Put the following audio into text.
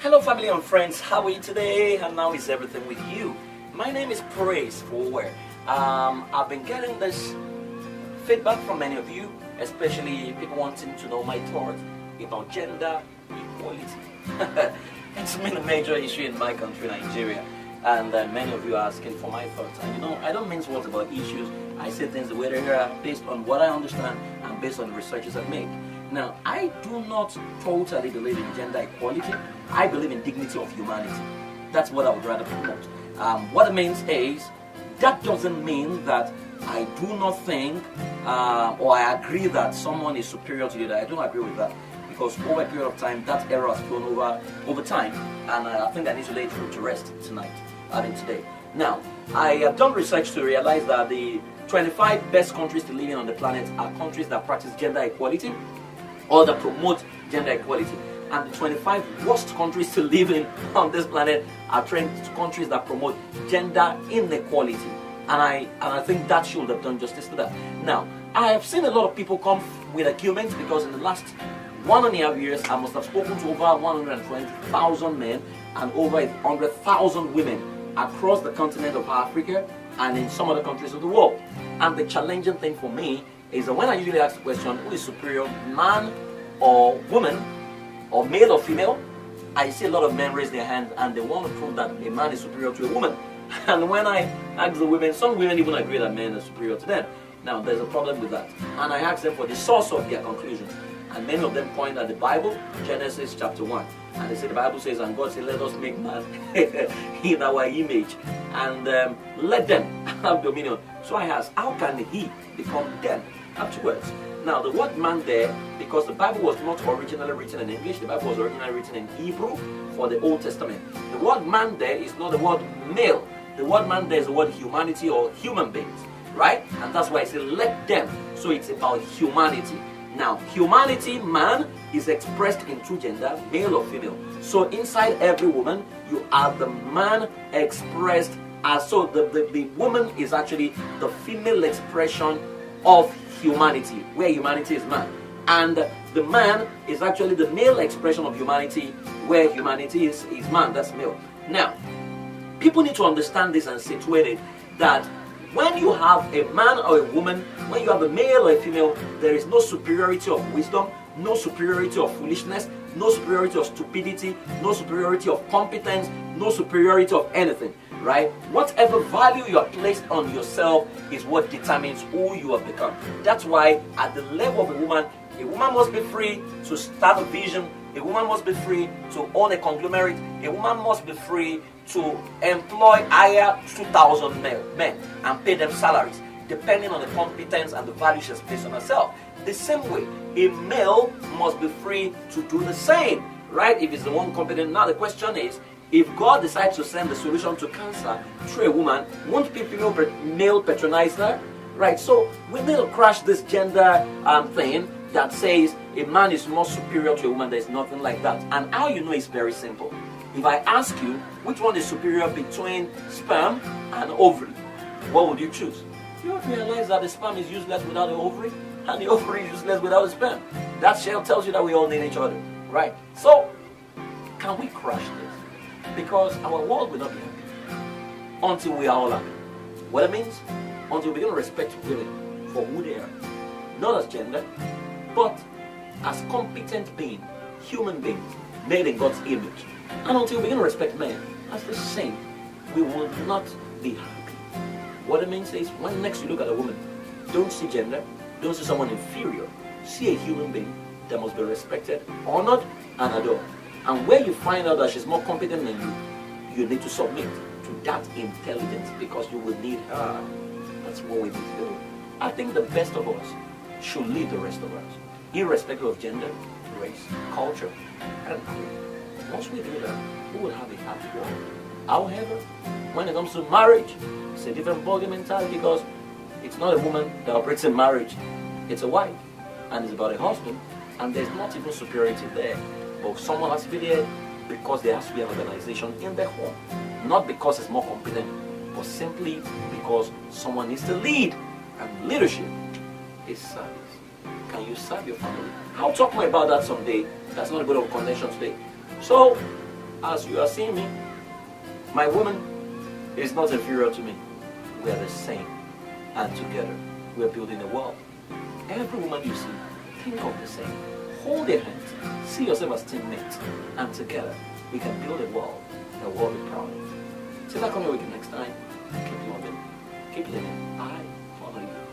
Hello family and friends, how are you today? And how is everything with you? My name is Praise Fowowe. I've been getting this feedback from many of you, especially people wanting to know my thoughts about gender equality. It's been a major issue in my country, Nigeria, and many of you are asking for my thoughts. And I don't mince words about issues. I say things the way they are based on what I understand and based on the researches I make. Now, I do not totally believe in gender equality. I believe in dignity of humanity. That's what I would rather promote. What it means is, that doesn't mean that I do not think or I agree that someone is superior to the other. I don't agree with that, because over a period of time, that error has flown over time, and I think I need to lay it to rest tonight, today. Now, I have done research to realize that the 25 best countries to live in on the planet are countries that practice gender equality or that promote gender equality. And the 25 worst countries to live in on this planet are countries that promote gender inequality. And I think that should have done justice to that. Now, I have seen a lot of people come with arguments, because in the last 1.5 years, I must have spoken to over 120,000 men and over 100,000 women across the continent of Africa and in some other countries of the world. And the challenging thing for me is that when I usually ask the question, who is superior, man or woman, or male or female, I see a lot of men raise their hands and they want to prove that a man is superior to a woman. And when I ask the women, some women even agree that men are superior to them. Now, there's a problem with that. And I ask them for the source of their conclusions. And many of them point at the Bible, Genesis chapter 1. And they say the Bible says, and God said, let us make man in our image, and let them have dominion. So I ask, how can he become them afterwards? Now, the word man there, because the Bible was not originally written in English, the Bible was originally written in Hebrew for the Old Testament. The word man there is not the word male. The word man there is the word humanity or human beings, right? And that's why I say let them. So it's about humanity. Now, humanity, man, is expressed in two gender, male or female. So inside every woman, you are the man expressed as, so the woman is actually the female expression of humanity, where humanity is man. And the man is actually the male expression of humanity, where humanity is man, that's male. Now, people need to understand this and situate it, that when you have a man or a woman, when you have a male or a female, there is no superiority of wisdom, no superiority of foolishness, no superiority of stupidity, no superiority of competence, no superiority of anything, right? Whatever value you have placed on yourself is what determines who you have become. That's why at the level of a woman must be free to start a vision. A woman must be free to own a conglomerate. A woman must be free to hire 2,000 men and pay them salaries, depending on the competence and the value she has placed on herself. The same way, a male must be free to do the same, right? If he's the one competent. Now the question is, if God decides to send the solution to cancer through a woman, won't male patronize her? Right? So we need to crash this gender thing that says a man is more superior to a woman. There's nothing like that. And how you know is very simple. If I ask you which one is superior between sperm and ovary, what would you choose? You would realize that the sperm is useless without the ovary, and the ovary is useless without the sperm. That shell tells you that we all need each other, right? So, can we crush this? Because our world will not be happy until we are all happy. What it means? Until we begin to respect women for who they are, not as gender, but as competent beings, human beings, made in God's image. And until we begin to respect men as the same, we will not be happy. What it means is, when next you look at a woman, don't see gender, don't see someone inferior, see a human being that must be respected, honored, and adored. And where you find out that she's more competent than you, you need to submit to that intelligence, because you will need her. That's what we need to do. I think the best of us should lead the rest of us, irrespective of gender, race, culture, and creed. Once we do that, we will have a happy world. However, when it comes to marriage, it's a different ballgame entirely, because it's not a woman that operates in marriage, it's a wife, and it's about a husband, and there's not even superiority there. But someone has to be there because there has to be an organization in their home, not because it's more competent, but simply because someone needs to lead, and leadership is service. Can you serve your family? I'll talk more about that someday. That's not a good of a connection today. So, as you are seeing me, my woman is not inferior to me. We are the same. And together, we are building a world. Every woman you see, think of the same. Hold their hands. See yourself as teammates. And together, we can build a world we're proud of. Till I come here with you next time, keep loving, keep living. I follow you.